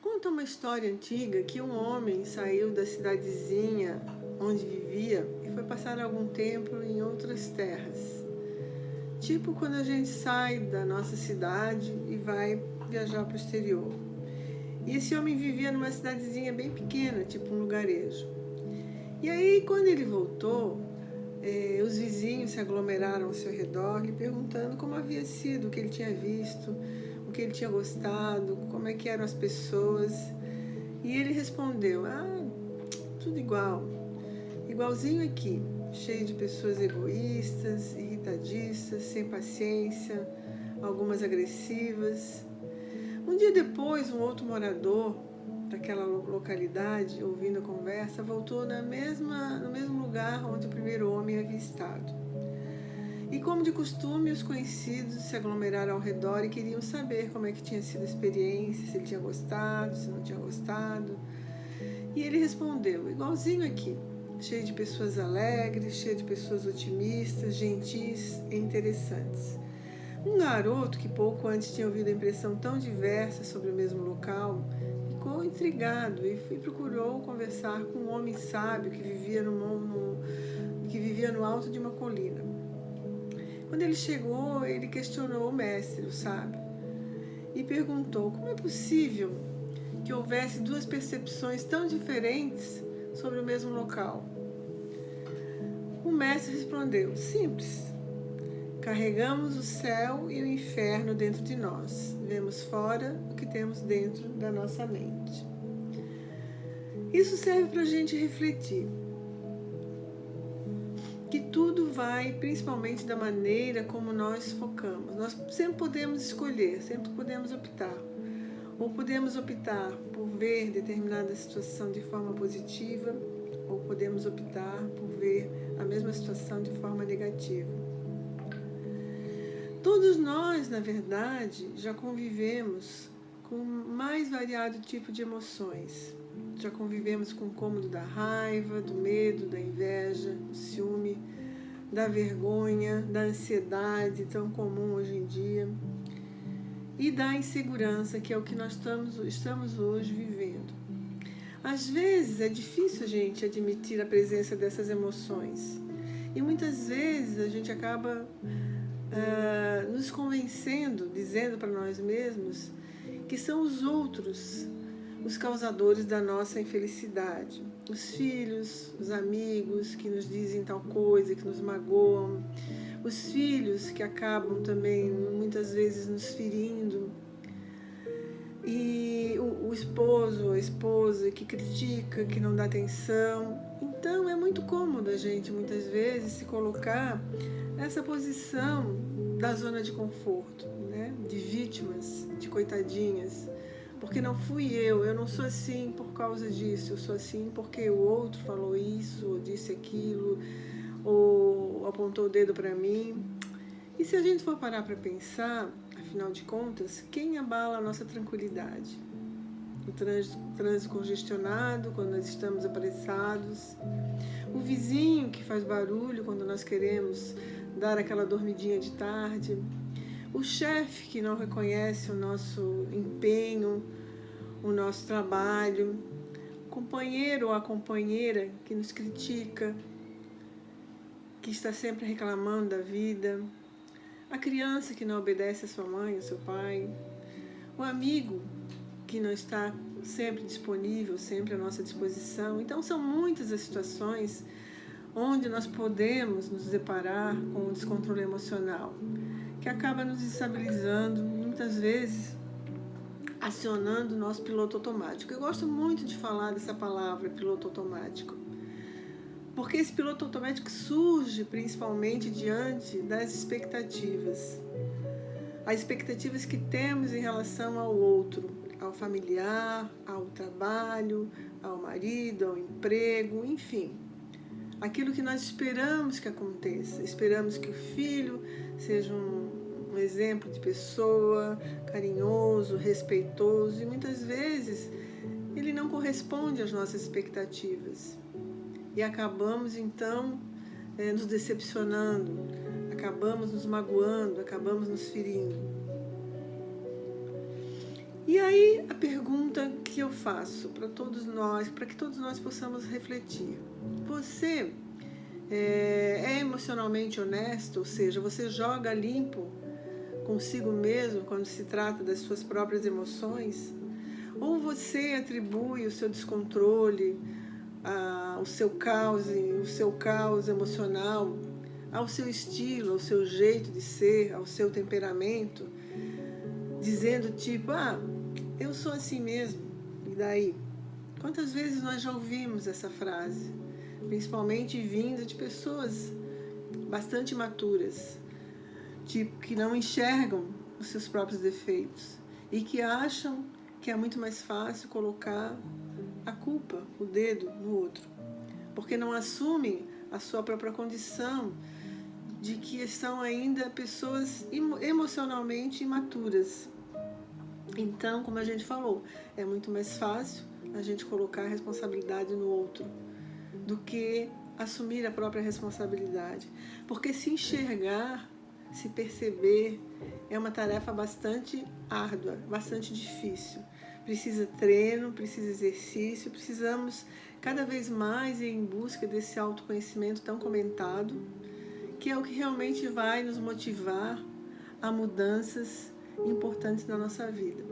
Conta uma história antiga que um homem saiu da cidadezinha onde vivia e foi passar algum tempo em outras terras. Tipo quando a gente sai da nossa cidade e vai viajar para o exterior. E esse homem vivia numa cidadezinha bem pequena, tipo um lugarejo. E aí, quando ele voltou, os vizinhos se aglomeraram ao seu redor, lhe perguntando como havia sido, o que ele tinha visto, o que ele tinha gostado, como é que eram as pessoas. E ele respondeu: tudo igual, igualzinho aqui, cheio de pessoas egoístas, irritadiças, sem paciência, algumas agressivas. Um dia depois, um outro morador daquela localidade, ouvindo a conversa, voltou no mesmo lugar onde o primeiro homem havia estado. E como de costume, os conhecidos se aglomeraram ao redor e queriam saber como é que tinha sido a experiência, se ele tinha gostado, se não tinha gostado. E ele respondeu: igualzinho aqui, cheio de pessoas alegres, cheio de pessoas otimistas, gentis e interessantes. Um garoto que pouco antes tinha ouvido a impressão tão diversa sobre o mesmo local ficou intrigado e procurou conversar com um homem sábio que vivia no alto de uma colina. Quando ele chegou, ele questionou o mestre, o sábio, e perguntou como é possível que houvesse duas percepções tão diferentes sobre o mesmo local. O mestre respondeu: simples. Carregamos o céu e o inferno dentro de nós. Vemos fora o que temos dentro da nossa mente. Isso serve para a gente refletir. Que tudo vai principalmente da maneira como nós focamos. Nós sempre podemos escolher, sempre podemos optar. Ou podemos optar por ver determinada situação de forma positiva, ou podemos optar por ver a mesma situação de forma negativa. Todos nós, na verdade, já convivemos com o mais variado tipo de emoções. Já convivemos com o cômodo da raiva, do medo, da inveja, do ciúme, da vergonha, da ansiedade tão comum hoje em dia e da insegurança, que é o que nós estamos hoje vivendo. Às vezes é difícil a gente admitir a presença dessas emoções e muitas vezes a gente acaba nos convencendo, dizendo para nós mesmos que são os outros os causadores da nossa infelicidade. Os filhos, os amigos que nos dizem tal coisa, que nos magoam, os filhos que acabam também muitas vezes nos ferindo, e o esposo ou a esposa que critica, que não dá atenção. Então é muito cômodo a gente muitas vezes se colocar nessa posição da zona de conforto, né? De vítimas, de coitadinhas, porque não fui eu não sou assim por causa disso, eu sou assim porque o outro falou isso, ou disse aquilo, ou apontou o dedo para mim. E se a gente for parar para pensar, afinal de contas, quem abala a nossa tranquilidade? O trânsito congestionado, quando nós estamos apressados, o vizinho que faz barulho quando nós queremos dar aquela dormidinha de tarde, o chefe que não reconhece o nosso empenho, o nosso trabalho, o companheiro ou a companheira que nos critica, que está sempre reclamando da vida, a criança que não obedece a sua mãe, ao seu pai, o amigo que não está sempre disponível, sempre à nossa disposição. Então são muitas as situações onde nós podemos nos deparar com o descontrole emocional, que acaba nos estabilizando, muitas vezes acionando o nosso piloto automático. Eu gosto muito de falar dessa palavra, piloto automático, porque esse piloto automático surge principalmente diante das expectativas. As expectativas que temos em relação ao outro, ao familiar, ao trabalho, ao marido, ao emprego, enfim. Aquilo que nós esperamos que aconteça. Esperamos que o filho seja um exemplo de pessoa, carinhoso, respeitoso, e muitas vezes ele não corresponde às nossas expectativas. E acabamos então nos decepcionando, acabamos nos magoando, acabamos nos ferindo. E aí a pergunta que eu faço para todos nós, para que todos nós possamos refletir: você é emocionalmente honesto? Ou seja, você joga limpo consigo mesmo quando se trata das suas próprias emoções? Ou você atribui o seu descontrole, o seu caos emocional ao seu estilo, ao seu jeito de ser, ao seu temperamento, dizendo tipo, eu sou assim mesmo, e daí? Quantas vezes nós já ouvimos essa frase, principalmente vinda de pessoas bastante maturas, tipo, que não enxergam os seus próprios defeitos e que acham que é muito mais fácil colocar a culpa, o dedo no outro, porque não assumem a sua própria condição de que são ainda pessoas emocionalmente imaturas. Então, como a gente falou, é muito mais fácil a gente colocar a responsabilidade no outro do que assumir a própria responsabilidade. Porque se enxergar, se perceber, é uma tarefa bastante árdua, bastante difícil. Precisa treino, precisa exercício, precisamos cada vez mais ir em busca desse autoconhecimento tão comentado, que é o que realmente vai nos motivar a mudanças importantes na nossa vida.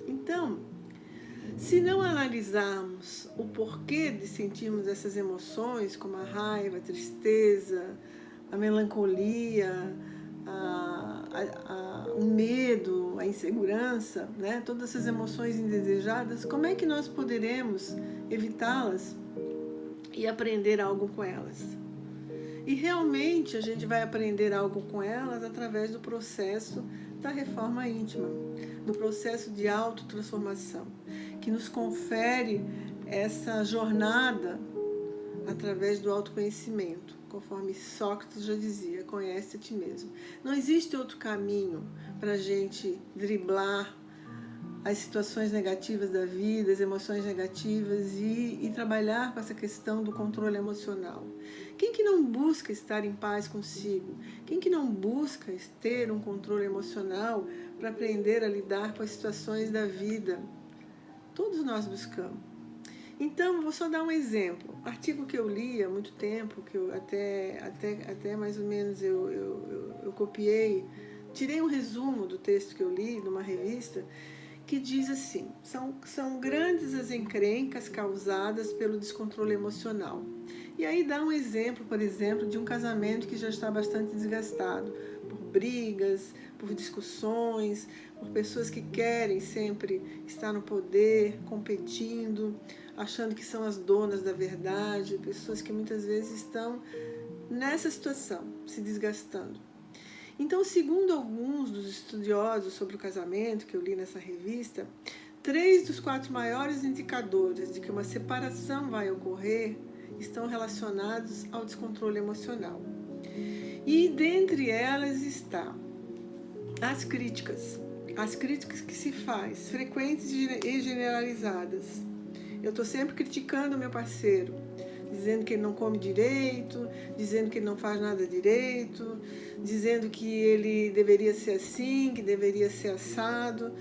Então, se não analisarmos o porquê de sentirmos essas emoções, como a raiva, a tristeza, a melancolia, o medo, a insegurança, né? Todas essas emoções indesejadas, como é que nós poderemos evitá-las e aprender algo com elas? E realmente a gente vai aprender algo com elas através do processo da reforma íntima, do processo de autotransformação, que nos confere essa jornada através do autoconhecimento, conforme Sócrates já dizia, conhece a ti mesmo. Não existe outro caminho para a gente driblar as situações negativas da vida, as emoções negativas e trabalhar com essa questão do controle emocional. Quem que não busca estar em paz consigo? Quem que não busca ter um controle emocional para aprender a lidar com as situações da vida? Todos nós buscamos. Então, vou só dar um exemplo. Artigo que eu li há muito tempo, que eu até mais ou menos eu copiei, tirei um resumo do texto que eu li numa revista, que diz assim: são grandes as encrencas causadas pelo descontrole emocional. E aí dá um exemplo, por exemplo, de um casamento que já está bastante desgastado por brigas, por discussões, por pessoas que querem sempre estar no poder, competindo, achando que são as donas da verdade, pessoas que muitas vezes estão nessa situação, se desgastando. Então, segundo alguns dos estudiosos sobre o casamento que eu li nessa revista, 3 dos 4 maiores indicadores de que uma separação vai ocorrer estão relacionados ao descontrole emocional. E dentre elas está as críticas que se faz, frequentes e generalizadas. Eu estou sempre criticando o meu parceiro, dizendo que ele não come direito, dizendo que ele não faz nada direito, dizendo que ele deveria ser assim, que deveria ser assado.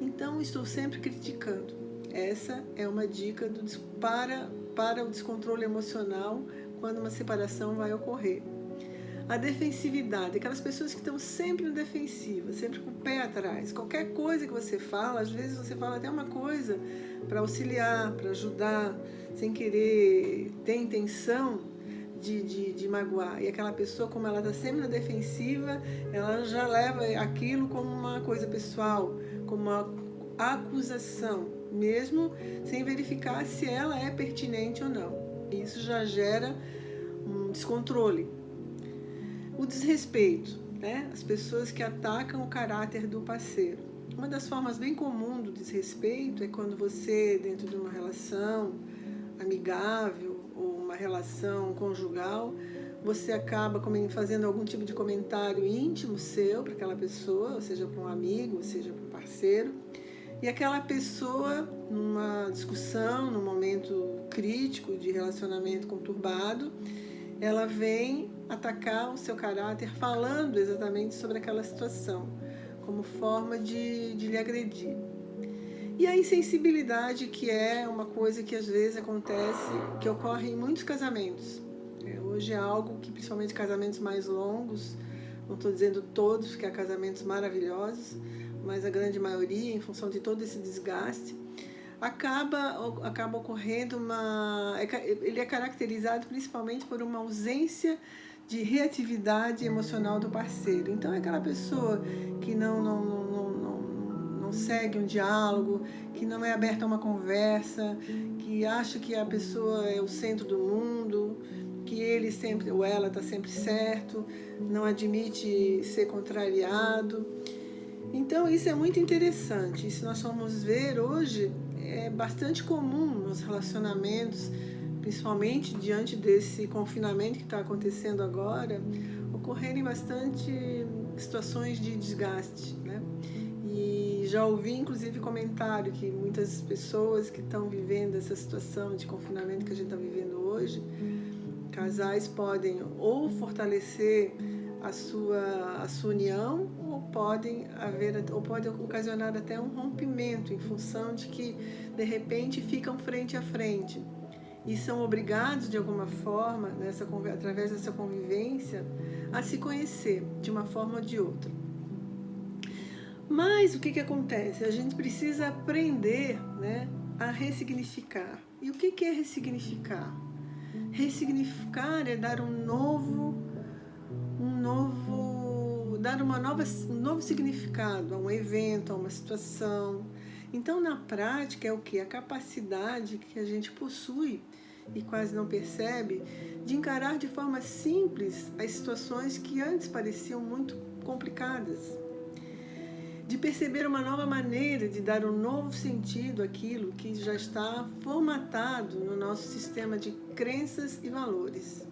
Então, estou sempre criticando. Essa é uma dica para o descontrole emocional quando uma separação vai ocorrer. A defensividade, aquelas pessoas que estão sempre na defensiva, sempre com o pé atrás. Qualquer coisa que você fala, às vezes você fala até uma coisa para auxiliar, para ajudar, sem querer ter intenção de magoar. E aquela pessoa, como ela está sempre na defensiva, ela já leva aquilo como uma coisa pessoal, como uma acusação, mesmo sem verificar se ela é pertinente ou não. Isso já gera um descontrole. O desrespeito, né? As pessoas que atacam o caráter do parceiro. Uma das formas bem comuns do desrespeito é quando você, dentro de uma relação amigável ou uma relação conjugal, você acaba fazendo algum tipo de comentário íntimo seu para aquela pessoa, ou seja, para um amigo, ou seja, para um parceiro, e aquela pessoa, numa discussão, num momento crítico de relacionamento conturbado, ela vem atacar o seu caráter falando exatamente sobre aquela situação, como forma de lhe agredir. E a insensibilidade, que é uma coisa que às vezes acontece, que ocorre em muitos casamentos. Hoje é algo que, principalmente casamentos mais longos, não estou dizendo todos, porque há casamentos maravilhosos, mas a grande maioria, em função de todo esse desgaste, acaba ocorrendo ele é caracterizado principalmente por uma ausência de reatividade emocional do parceiro. Então é aquela pessoa que não segue um diálogo, que não é aberta a uma conversa, que acha que a pessoa é o centro do mundo, que ele sempre ou ela está sempre certo, não admite ser contrariado. Então isso é muito interessante. E se nós formos ver hoje, é bastante comum nos relacionamentos, principalmente diante desse confinamento que está acontecendo agora, ocorrerem bastante situações de desgaste, né? E já ouvi inclusive comentário que muitas pessoas que estão vivendo essa situação de confinamento que a gente está vivendo hoje, casais podem ou fortalecer a sua união, ou pode ocasionar até um rompimento, em função de que de repente ficam frente a frente e são obrigados de alguma forma, através dessa convivência, a se conhecer de uma forma ou de outra. Mas o que acontece? A gente precisa aprender, né, a ressignificar. E o que é ressignificar? Ressignificar é dar um novo significado a um evento, a uma situação. Então, na prática, é o que? A capacidade que a gente possui e quase não percebe de encarar de forma simples as situações que antes pareciam muito complicadas. De perceber uma nova maneira de dar um novo sentido àquilo que já está formatado no nosso sistema de crenças e valores.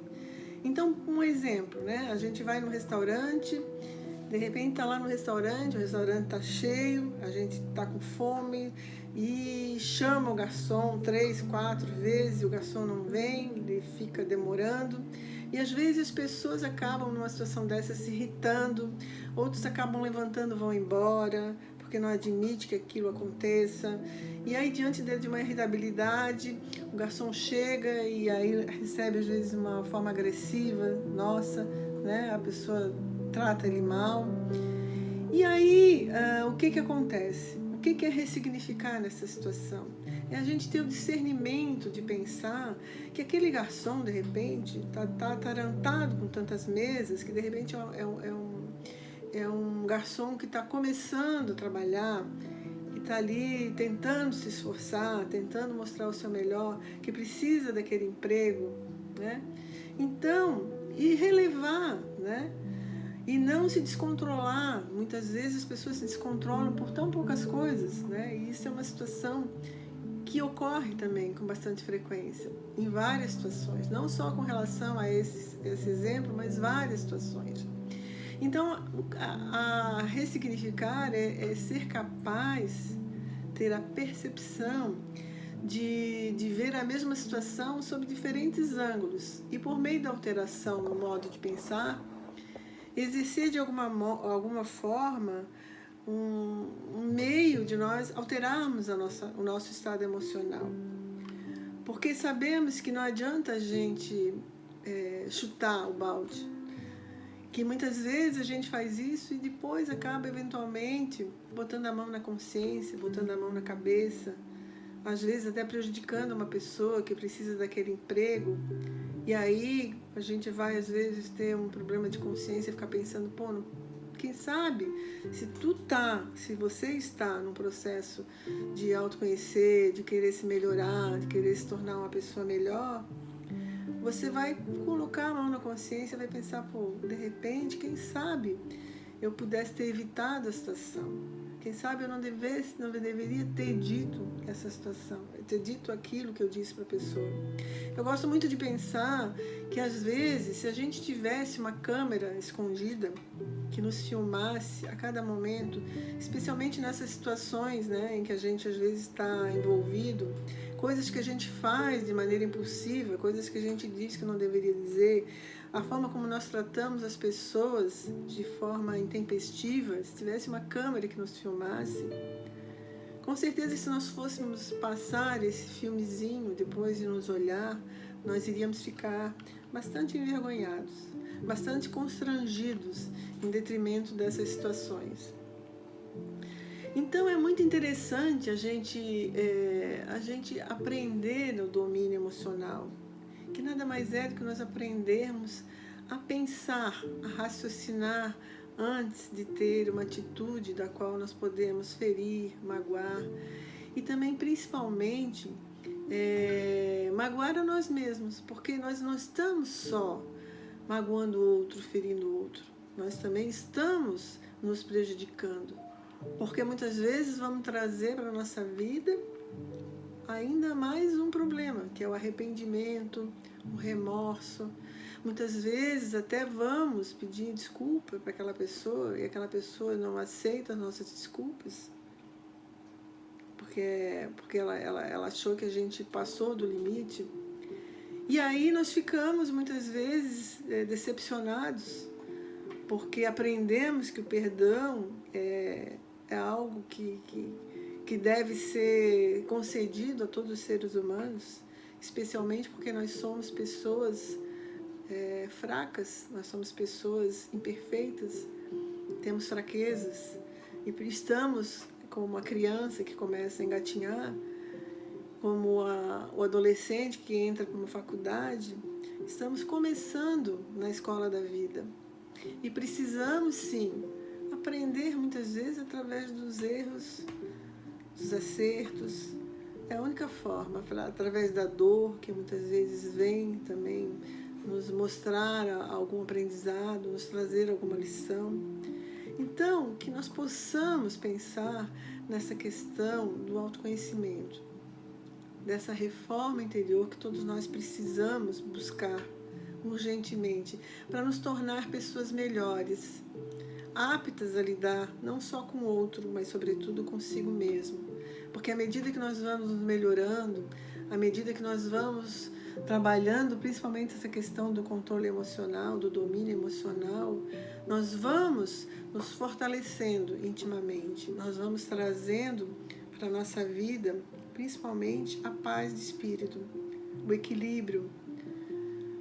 Então, um exemplo, né? A gente vai no restaurante, de repente está lá no restaurante, o restaurante está cheio, a gente está com fome e chama o garçom 3, 4 vezes e o garçom não vem, ele fica demorando. E às vezes as pessoas acabam numa situação dessa se irritando, outros acabam levantando e vão embora, porque não admite que aquilo aconteça. E aí, diante de uma irritabilidade, o garçom chega e aí recebe às vezes uma forma agressiva, nossa, né? A pessoa trata ele mal. E aí, o que acontece? O que é ressignificar nessa situação? É a gente ter o discernimento de pensar que aquele garçom, de repente, está atarantado com tantas mesas, que de repente é um garçom que está começando a trabalhar, que está ali tentando se esforçar, tentando mostrar o seu melhor, que precisa daquele emprego, né? Então, e relevar, né? E não se descontrolar. Muitas vezes as pessoas se descontrolam por tão poucas coisas, né? E isso é uma situação que ocorre também com bastante frequência, em várias situações, não só com relação a esse exemplo, mas várias situações. Então, a ressignificar é ser capaz, ter a percepção de ver a mesma situação sob diferentes ângulos e, por meio da alteração no modo de pensar, exercer de alguma forma um meio de nós alterarmos o nosso estado emocional. Porque sabemos que não adianta a gente chutar o balde, que muitas vezes a gente faz isso e depois acaba eventualmente botando a mão na consciência, botando a mão na cabeça, às vezes até prejudicando uma pessoa que precisa daquele emprego. E aí a gente vai às vezes ter um problema de consciência e ficar pensando, pô, quem sabe se você está num processo de autoconhecer, de querer se melhorar, de querer se tornar uma pessoa melhor, você vai colocar a mão na consciência e vai pensar, pô, de repente, quem sabe eu pudesse ter evitado a situação. Quem sabe eu não deveria ter dito essa situação, ter dito aquilo que eu disse para a pessoa. Eu gosto muito de pensar que, às vezes, se a gente tivesse uma câmera escondida que nos filmasse a cada momento, especialmente nessas situações, né, em que a gente, às vezes, está envolvido, coisas que a gente faz de maneira impulsiva, coisas que a gente diz que não deveria dizer, a forma como nós tratamos as pessoas de forma intempestiva, se tivesse uma câmera que nos filmasse, com certeza, se nós fôssemos passar esse filmezinho depois de nos olhar, nós iríamos ficar bastante envergonhados, bastante constrangidos em detrimento dessas situações. Então é muito interessante a gente aprender o domínio emocional, que nada mais é do que nós aprendermos a pensar, a raciocinar antes de ter uma atitude da qual nós podemos ferir, magoar e também, principalmente, magoar a nós mesmos, porque nós não estamos só magoando o outro, ferindo o outro, nós também estamos nos prejudicando, porque muitas vezes vamos trazer para a nossa vida ainda mais um problema, que é o arrependimento, o remorso. Muitas vezes até vamos pedir desculpa para aquela pessoa e aquela pessoa não aceita as nossas desculpas, porque ela achou que a gente passou do limite. E aí nós ficamos muitas vezes decepcionados, porque aprendemos que o perdão é algo que deve ser concedido a todos os seres humanos, especialmente porque nós somos pessoas fracas, nós somos pessoas imperfeitas, temos fraquezas e estamos como uma criança que começa a engatinhar, como o adolescente que entra para uma faculdade, estamos começando na escola da vida e precisamos sim aprender muitas vezes através dos erros, dos acertos. É a única forma, através da dor que muitas vezes vem também nos mostrar algum aprendizado, nos trazer alguma lição. Então, que nós possamos pensar nessa questão do autoconhecimento, dessa reforma interior que todos nós precisamos buscar urgentemente para nos tornar pessoas melhores, aptas a lidar não só com o outro, mas sobretudo consigo mesmo. Porque à medida que nós vamos nos melhorando, à medida que nós vamos trabalhando principalmente essa questão do controle emocional, do domínio emocional, nós vamos nos fortalecendo intimamente, nós vamos trazendo para a nossa vida principalmente a paz de espírito, o equilíbrio,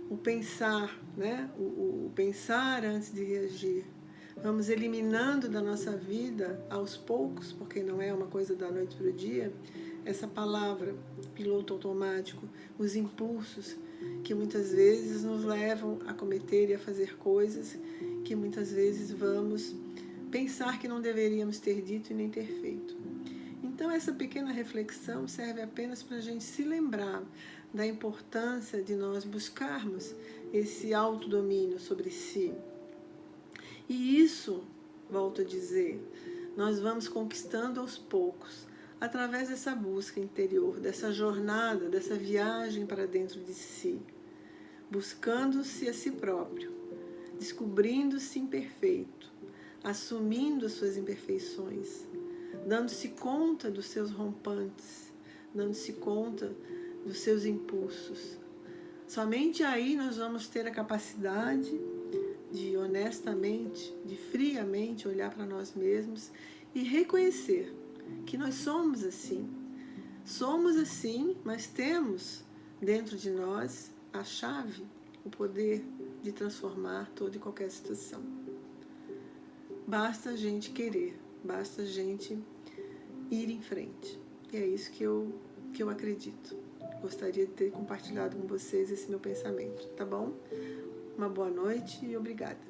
o pensar, né? O pensar antes de reagir. Vamos eliminando da nossa vida, aos poucos, porque não é uma coisa da noite para o dia, essa palavra, piloto automático, os impulsos que muitas vezes nos levam a cometer e a fazer coisas que muitas vezes vamos pensar que não deveríamos ter dito e nem ter feito. Então essa pequena reflexão serve apenas para a gente se lembrar da importância de nós buscarmos esse autodomínio sobre si. E isso, volto a dizer, nós vamos conquistando aos poucos, através dessa busca interior, dessa jornada, dessa viagem para dentro de si, buscando-se a si próprio, descobrindo-se imperfeito, assumindo as suas imperfeições, dando-se conta dos seus rompantes, dando-se conta dos seus impulsos. Somente aí nós vamos ter a capacidade de honestamente, de friamente olhar para nós mesmos e reconhecer que nós somos assim. Somos assim, mas temos dentro de nós a chave, o poder de transformar toda e qualquer situação. Basta a gente querer, basta a gente ir em frente. E é isso que eu acredito. Gostaria de ter compartilhado com vocês esse meu pensamento, tá bom? Uma boa noite e obrigada.